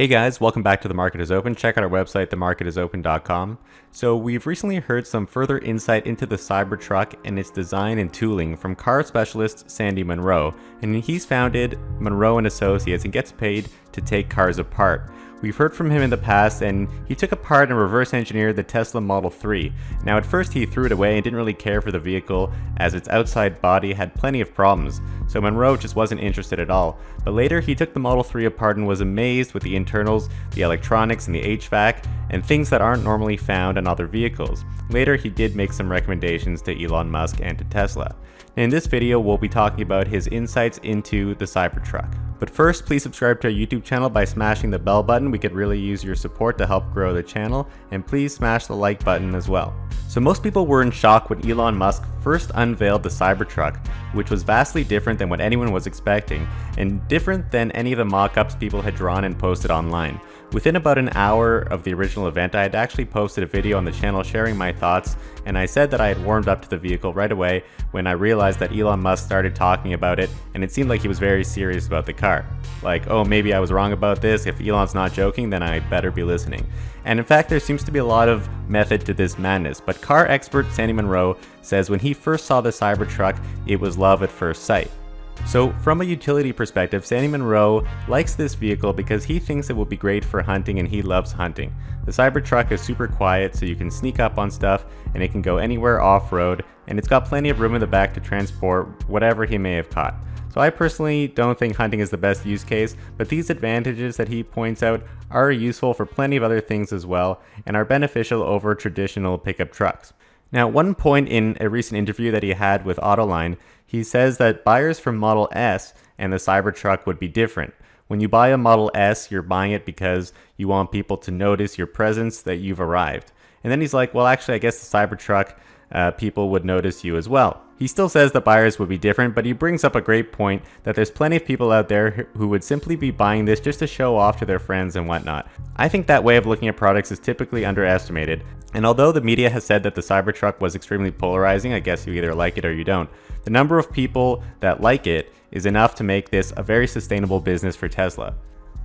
Hey guys, welcome back to The Market is Open. Check out our website, themarketisopen.com. So we've recently heard some further insight into the Cybertruck and its design and tooling from car specialist Sandy Munro, and he's founded Munro & Associates and gets paid to take cars apart. We've heard from him in the past, and he took apart and reverse engineered the Tesla Model 3. Now at first he threw it away and didn't really care for the vehicle as its outside body had plenty of problems, so Munro just wasn't interested at all. But later he took the Model 3 apart and was amazed with the internals, the electronics and the HVAC, and things that aren't normally found on other vehicles. Later he did make some recommendations to Elon Musk and to Tesla. In this video we'll be talking about his insights into the Cybertruck. But first, please subscribe to our YouTube channel by smashing the bell button. We could really use your support to help grow the channel, and please smash the like button as well. So most people were in shock when Elon Musk first unveiled the Cybertruck, which was vastly different than what anyone was expecting, and different than any of the mock-ups people had drawn and posted online. Within about an hour of the original event, I had actually posted a video on the channel sharing my thoughts, and I said that I had warmed up to the vehicle right away when I realized that Elon Musk started talking about it, and it seemed like he was very serious about the car. Like, oh, maybe I was wrong about this. If Elon's not joking, then I better be listening. And in fact, there seems to be a lot of method to this madness, but car expert Sandy Munro says when he first saw the Cybertruck, it was love at first sight. So from a utility perspective, Sandy Munro likes this vehicle because he thinks it will be great for hunting and he loves hunting. The Cybertruck is super quiet, so you can sneak up on stuff and it can go anywhere off-road, and it's got plenty of room in the back to transport whatever he may have caught. So I personally don't think hunting is the best use case, but these advantages that he points out are useful for plenty of other things as well, and are beneficial over traditional pickup trucks. Now, at one point in a recent interview that he had with Autoline, he says that buyers for Model S and the Cybertruck would be different. When you buy a Model S, you're buying it because you want people to notice your presence, that you've arrived. And then he's like, well, actually, I guess the Cybertruck people would notice you as well. He still says that buyers would be different, but he brings up a great point that there's plenty of people out there who would simply be buying this just to show off to their friends and whatnot. I think that way of looking at products is typically underestimated, and although the media has said that the Cybertruck was extremely polarizing, I guess you either like it or you don't, the number of people that like it is enough to make this a very sustainable business for Tesla.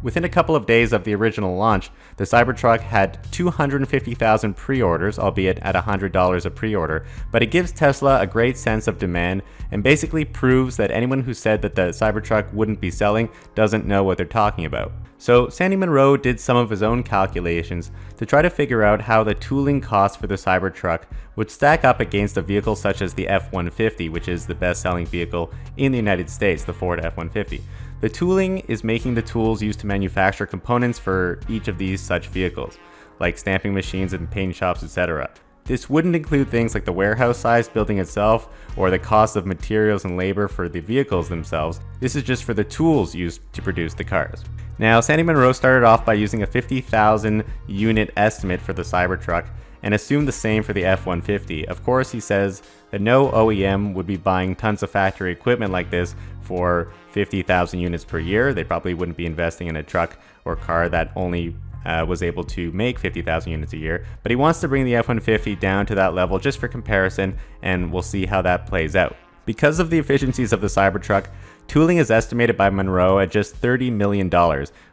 Within a couple of days of the original launch, the Cybertruck had 250,000 pre-orders, albeit at $100 a pre-order, but it gives Tesla a great sense of demand and basically proves that anyone who said that the Cybertruck wouldn't be selling doesn't know what they're talking about. So Sandy Munro did some of his own calculations to try to figure out how the tooling costs for the Cybertruck would stack up against a vehicle such as the F-150, which is the best-selling vehicle in the United States, the Ford F-150. The tooling is making the tools used to manufacture components for each of these such vehicles, like stamping machines and paint shops, etc. This wouldn't include things like the warehouse-sized building itself or the cost of materials and labor for the vehicles themselves. This is just for the tools used to produce the cars. Now, Sandy Munro started off by using a 50,000 unit estimate for the Cybertruck and assumed the same for the F-150. Of course, he says that no OEM would be buying tons of factory equipment like this for 50,000 units per year. They probably wouldn't be investing in a truck or car that only was able to make 50,000 units a year, but he wants to bring the F-150 down to that level just for comparison, and we'll see how that plays out. Because of the efficiencies of the Cybertruck, tooling is estimated by Munro at just $30 million,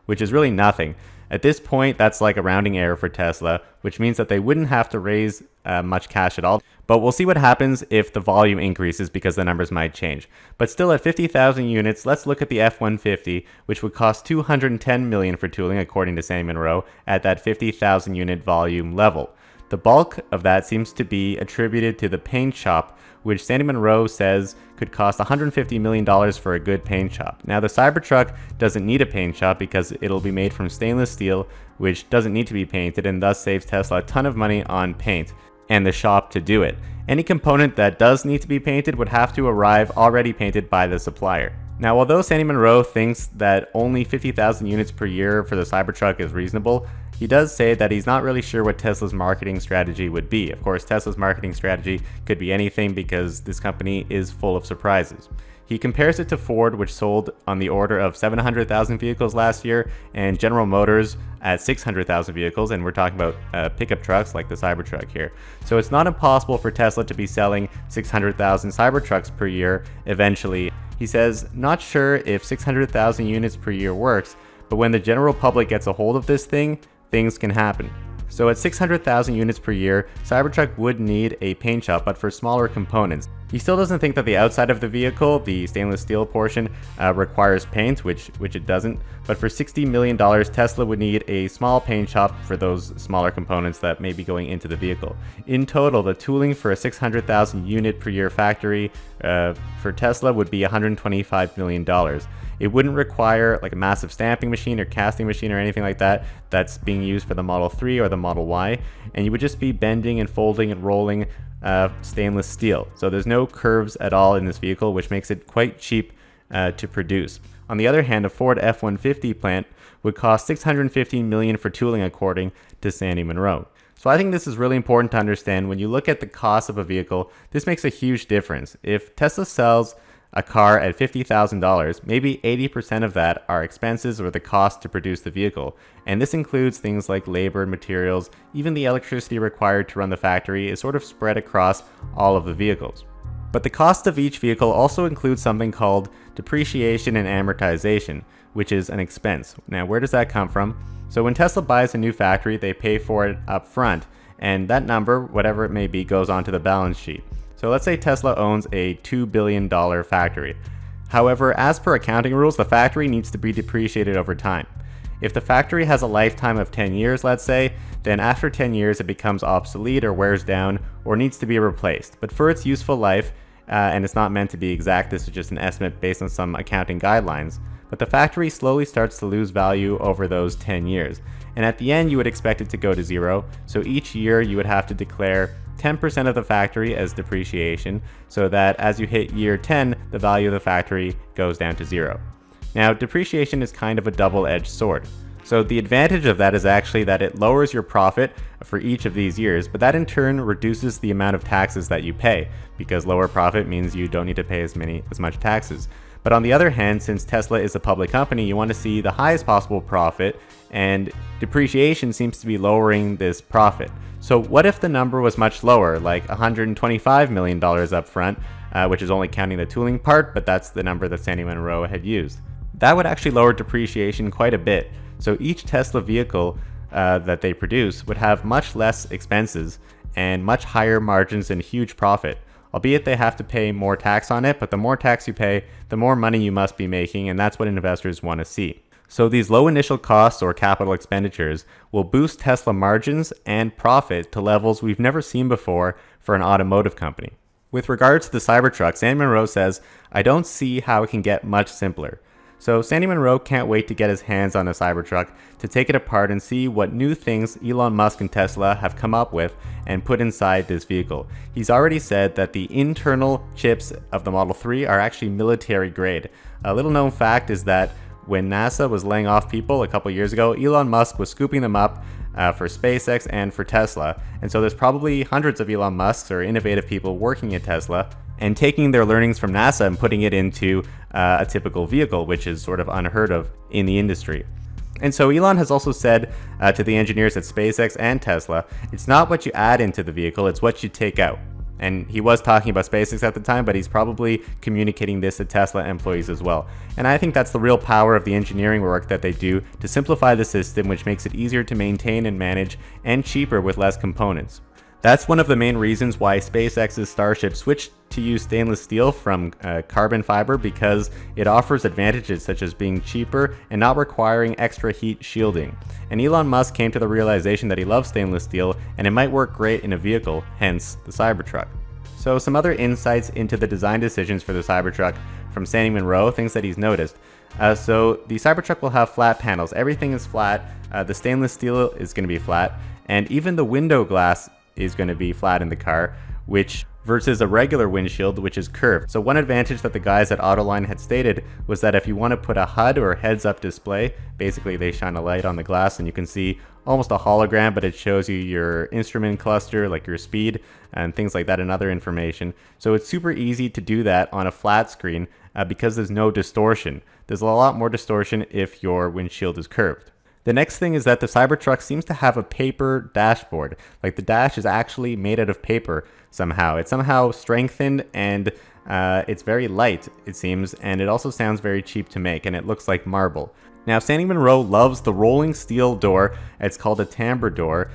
which is really nothing. At this point, that's like a rounding error for Tesla, which means that they wouldn't have to raise much cash at all. But we'll see what happens if the volume increases, because the numbers might change. But still, at 50,000 units, let's look at the F-150, which would cost $210 million for tooling, according to Sandy Munro, at that 50,000 unit volume level. The bulk of that seems to be attributed to the paint shop, which Sandy Munro says could cost $150 million for a good paint shop. Now, the Cybertruck doesn't need a paint shop because it'll be made from stainless steel, which doesn't need to be painted, and thus saves Tesla a ton of money on paint and the shop to do it. Any component that does need to be painted would have to arrive already painted by the supplier. Now, although Sandy Munro thinks that only 50,000 units per year for the Cybertruck is reasonable, he does say that he's not really sure what Tesla's marketing strategy would be. Of course, Tesla's marketing strategy could be anything because this company is full of surprises. He compares it to Ford, which sold on the order of 700,000 vehicles last year, and General Motors at 600,000 vehicles, and we're talking about pickup trucks like the Cybertruck here. So it's not impossible for Tesla to be selling 600,000 Cybertrucks per year eventually. He says, not sure if 600,000 units per year works, but when the general public gets a hold of this thing, things can happen. So at 600,000 units per year, Cybertruck would need a paint shop, but for smaller components. He still doesn't think that the outside of the vehicle, the stainless steel portion, requires paint, which it doesn't. But for $60 million, Tesla would need a small paint shop for those smaller components that may be going into the vehicle. In total, the tooling for a 600,000 unit per year factory for Tesla would be $125 million. It wouldn't require like a massive stamping machine or casting machine or anything like that that's being used for the Model 3 or the Model Y, and you would just be bending and folding and rolling stainless steel. So there's no curves at all in this vehicle, which makes it quite cheap to produce. On the other hand, a Ford F-150 plant would cost $615 million for tooling, according to Sandy Munro. So I think this is really important to understand. When you look at the cost of a vehicle, this makes a huge difference. If Tesla sells a car at $50,000, maybe 80% of that are expenses or the cost to produce the vehicle. And this includes things like labor and materials. Even the electricity required to run the factory is sort of spread across all of the vehicles. But the cost of each vehicle also includes something called depreciation and amortization, which is an expense. Now, where does that come from? So when Tesla buys a new factory, they pay for it up front, and that number, whatever it may be, goes onto the balance sheet. So let's say Tesla owns a $2 billion factory. However, as per accounting rules, the factory needs to be depreciated over time. If the factory has a lifetime of 10 years, let's say, then after 10 years it becomes obsolete or wears down or needs to be replaced. But for its useful life, and it's not meant to be exact, this is just an estimate based on some accounting guidelines, but the factory slowly starts to lose value over those 10 years. And at the end you would expect it to go to zero, so each year you would have to declare 10% of the factory as depreciation, so that as you hit year 10, the value of the factory goes down to zero. Now, depreciation is kind of a double-edged sword. So the advantage of that is actually that it lowers your profit for each of these years, but that in turn reduces the amount of taxes that you pay, because lower profit means you don't need to pay as much taxes. But on the other hand, since Tesla is a public company, you want to see the highest possible profit, and depreciation seems to be lowering this profit. So what if the number was much lower, like $125 million up front, which is only counting the tooling part, but that's the number that Sandy Munro had used. That would actually lower depreciation quite a bit. So each Tesla vehicle that they produce would have much less expenses and much higher margins and huge profit. Albeit they have to pay more tax on it, but the more tax you pay, the more money you must be making, and that's what investors want to see. So these low initial costs or capital expenditures will boost Tesla margins and profit to levels we've never seen before for an automotive company. With regards to the Cybertruck, Sandy Munro says, "I don't see how it can get much simpler." So Sandy Munro can't wait to get his hands on a Cybertruck to take it apart and see what new things Elon Musk and Tesla have come up with and put inside this vehicle. He's already said that the internal chips of the Model 3 are actually military grade. A little known fact is that when NASA was laying off people a couple years ago, Elon Musk was scooping them up for SpaceX and for Tesla. And so there's probably hundreds of Elon Musks or innovative people working at Tesla and taking their learnings from NASA and putting it into a typical vehicle, which is sort of unheard of in the industry. And so Elon has also said to the engineers at SpaceX and Tesla, it's not what you add into the vehicle, it's what you take out. And he was talking about SpaceX at the time, but he's probably communicating this to Tesla employees as well. And I think that's the real power of the engineering work that they do to simplify the system, which makes it easier to maintain and manage and cheaper with less components. That's one of the main reasons why SpaceX's Starship switched to use stainless steel from carbon fiber, because it offers advantages such as being cheaper and not requiring extra heat shielding. And Elon Musk came to the realization that he loves stainless steel and it might work great in a vehicle, hence the Cybertruck. So some other insights into the design decisions for the Cybertruck from Sandy Munro, things that he's noticed. So the Cybertruck will have flat panels. Everything is flat. The stainless steel is going to be flat, and even the window glass is going to be flat in the car, which versus a regular windshield, which is curved. So one advantage that the guys at Autoline had stated was that if you want to put a HUD or heads-up display, basically they shine a light on the glass and you can see almost a hologram, but it shows you your instrument cluster, like your speed and things like that, and other information. So it's super easy to do that on a flat screen because there's no distortion. There's a lot more distortion if your windshield is curved. The next thing is that the Cybertruck seems to have a paper dashboard. Like the dash is actually made out of paper somehow. It's somehow strengthened and it's very light, it seems, and it also sounds very cheap to make, and it looks like marble. Now, Sandy Munro loves the rolling steel door. It's called a timbre door,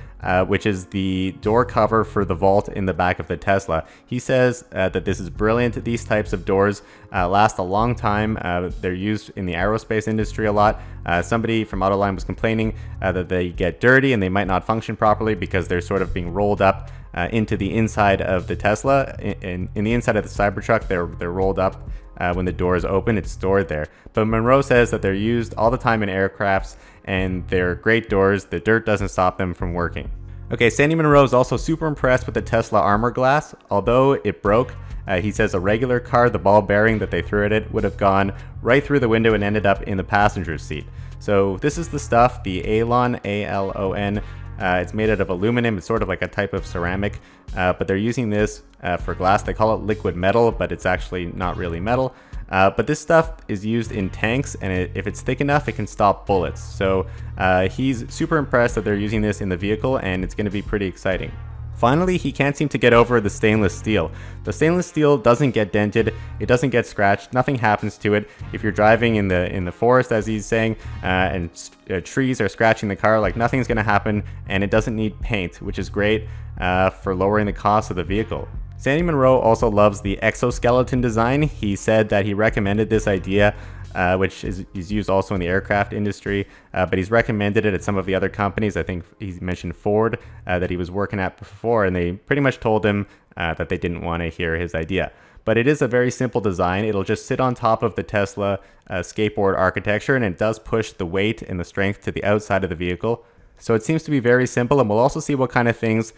which is the door cover for the vault in the back of the Tesla. He says that this is brilliant. These types of doors last a long time. They're used in the aerospace industry a lot. Somebody from Autoline was complaining that they get dirty and they might not function properly because they're sort of being rolled up into the inside of the Tesla. In the inside of the Cybertruck, they're rolled up. When the door is open, it's stored there. But Munro says that they're used all the time in aircrafts and they're great doors. The dirt doesn't stop them from working. Okay, Sandy Munro is also super impressed with the Tesla armor glass. Although it broke, he says a regular car, the ball bearing that they threw at it, would have gone right through the window and ended up in the passenger's seat. So this is the stuff, the Elon, A-L-O-N. It's made out of aluminum. It's sort of like a type of ceramic, but they're using this for glass. They call it liquid metal, but it's actually not really metal. But this stuff is used in tanks, and if it's thick enough, it can stop bullets. So he's super impressed that they're using this in the vehicle, and it's going to be pretty exciting. Finally, he can't seem to get over the stainless steel. The stainless steel doesn't get dented, it doesn't get scratched, nothing happens to it. If you're driving in the forest, as he's saying, and trees are scratching the car, like nothing's going to happen, and it doesn't need paint, which is great for lowering the cost of the vehicle. Sandy Munro also loves the exoskeleton design. He said that he recommended this idea, which is used also in the aircraft industry, but he's recommended it at some of the other companies. I think he mentioned Ford that he was working at before, and they pretty much told him that they didn't want to hear his idea. But it is a very simple design. It'll just sit on top of the Tesla skateboard architecture, and it does push the weight and the strength to the outside of the vehicle. So it seems to be very simple, and we'll also see what kind of things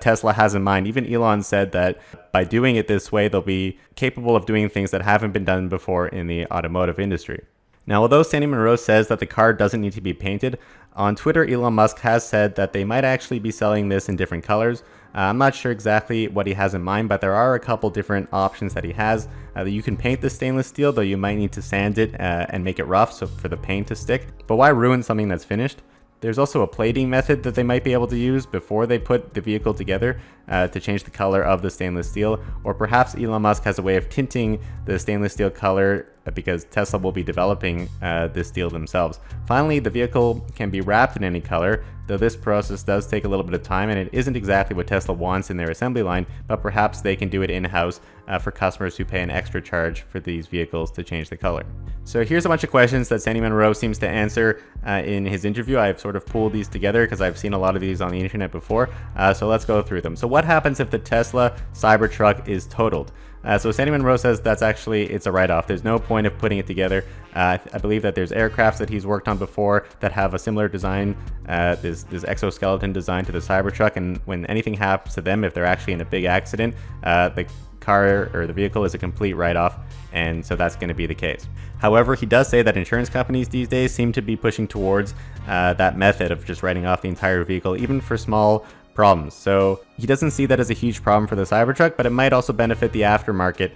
Tesla has in mind. Even Elon said that by doing it this way, they'll be capable of doing things that haven't been done before in the automotive industry. Now, although Sandy Munro says that the car doesn't need to be painted, on Twitter, Elon Musk has said that they might actually be selling this in different colors. I'm not sure exactly what he has in mind, but there are a couple different options that he has. You can paint the stainless steel, though you might need to sand it and make it rough so for the paint to stick. But why ruin something that's finished? There's also a plating method that they might be able to use before they put the vehicle together to change the color of the stainless steel, or perhaps Elon Musk has a way of tinting the stainless steel color because Tesla will be developing this steel themselves. Finally, the vehicle can be wrapped in any color, though this process does take a little bit of time and it isn't exactly what Tesla wants in their assembly line, but perhaps they can do it in-house for customers who pay an extra charge for these vehicles to change the color. So here's a bunch of questions that Sandy Munro seems to answer in his interview. I've sort of pulled these together because I've seen a lot of these on the internet before, so let's go through them. So what happens if the Tesla Cybertruck is totaled? So Sandy Munro says it's a write-off. There's no point of putting it together. I believe that there's aircrafts that he's worked on before that have a similar design, this exoskeleton design to the Cybertruck, and when anything happens to them, if they're actually in a big accident, the car or the vehicle is a complete write-off, and so that's going to be the case. However, he does say that insurance companies these days seem to be pushing towards that method of just writing off the entire vehicle, even for small problems. So he doesn't see that as a huge problem for the Cybertruck, but it might also benefit the aftermarket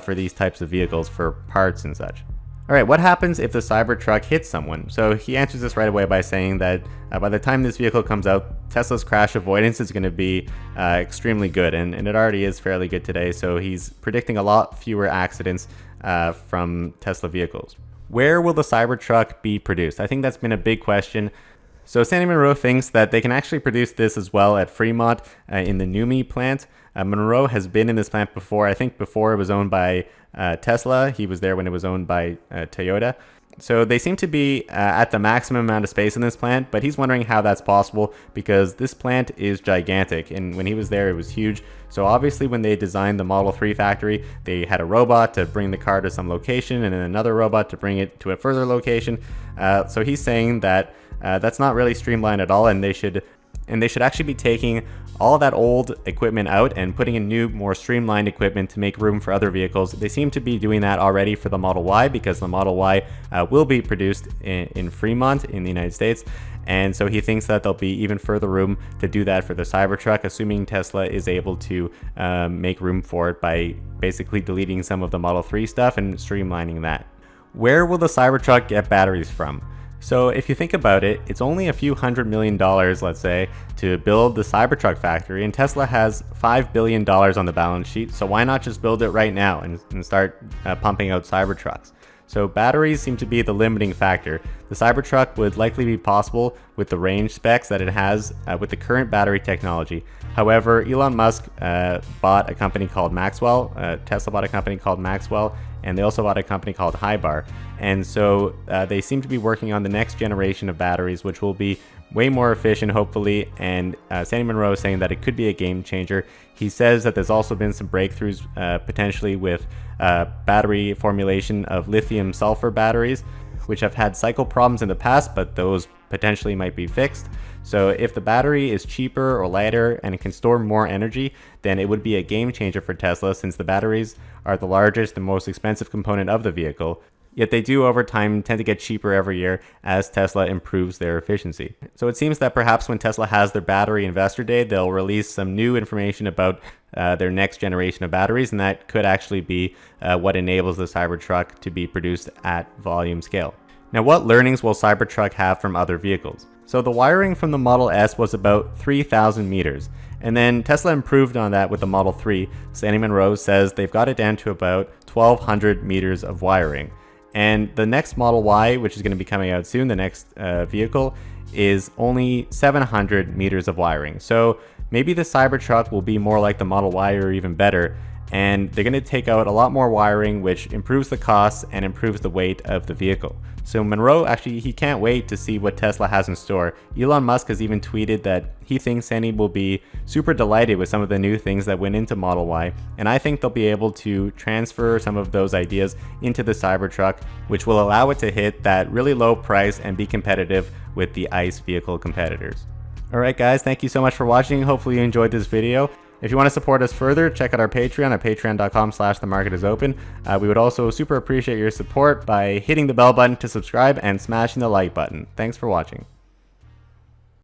for these types of vehicles for parts and such. All right, what happens if the Cybertruck hits someone? So he answers this right away by saying that by the time this vehicle comes out, Tesla's crash avoidance is going to be extremely good, and it already is fairly good today. So he's predicting a lot fewer accidents from Tesla vehicles. Where will the Cybertruck be produced? I think that's been a big question. So Sandy Munro thinks that they can actually produce this as well at Fremont in the NUMMI plant. Munro has been in this plant before. I think before it was owned by Tesla. He was there when it was owned by Toyota. So they seem to be at the maximum amount of space in this plant, but he's wondering how that's possible because this plant is gigantic, and when he was there it was huge. So obviously when they designed the Model 3 factory, they had a robot to bring the car to some location and then another robot to bring it to a further location. So he's saying that that's not really streamlined at all, and they should actually be taking all that old equipment out and putting in new, more streamlined equipment to make room for other vehicles. They seem to be doing that already for the Model Y because the Model Y will be produced in Fremont in the United States. And so he thinks that there'll be even further room to do that for the Cybertruck, assuming Tesla is able to make room for it by basically deleting some of the Model 3 stuff and streamlining that. Where will the Cybertruck get batteries from? So if you think about it, it's only a few $100 million, let's say, to build the Cybertruck factory, and Tesla has $5 billion on the balance sheet, so why not just build it right now and start pumping out Cybertrucks? So batteries seem to be the limiting factor. The The Cybertruck would likely be possible with the range specs that it has with the current battery technology. However, Elon Musk bought a company called Maxwell, Tesla bought a company called Maxwell, and they also bought a company called Hybar. And so they seem to be working on the next generation of batteries, which will be way more efficient, hopefully, and Sandy Munro is saying that it could be a game changer. He says that there's also been some breakthroughs potentially with battery formulation of lithium sulfur batteries, which have had cycle problems in the past, but those potentially might be fixed. So if the battery is cheaper or lighter and it can store more energy, then it would be a game changer for Tesla, since the batteries are the largest and most expensive component of the vehicle. Yet they do over time tend to get cheaper every year as Tesla improves their efficiency. So it seems that perhaps when Tesla has their battery investor day, they'll release some new information about their next generation of batteries, and that could actually be what enables the Cybertruck to be produced at volume scale. Now, what learnings will Cybertruck have from other vehicles? So the wiring from the Model S was about 3,000 meters. And then Tesla improved on that with the Model 3. Sandy Munro says they've got it down to about 1,200 meters of wiring. And the next Model Y, which is going to be coming out soon, the next vehicle, is only 700 meters of wiring. So maybe the Cybertruck will be more like the Model Y or even better. And they're going to take out a lot more wiring, which improves the costs and improves the weight of the vehicle. So Munro, actually, he can't wait to see what Tesla has in store. Elon Musk has even tweeted that he thinks Sandy will be super delighted with some of the new things that went into Model Y. And I think they'll be able to transfer some of those ideas into the Cybertruck, which will allow it to hit that really low price and be competitive with the ICE vehicle competitors. Alright guys, thank you so much for watching. Hopefully you enjoyed this video. If you want to support us further, check out our Patreon at patreon.com/themarketisopen. We would also super appreciate your support by hitting the bell button to subscribe and smashing the like button. Thanks for watching.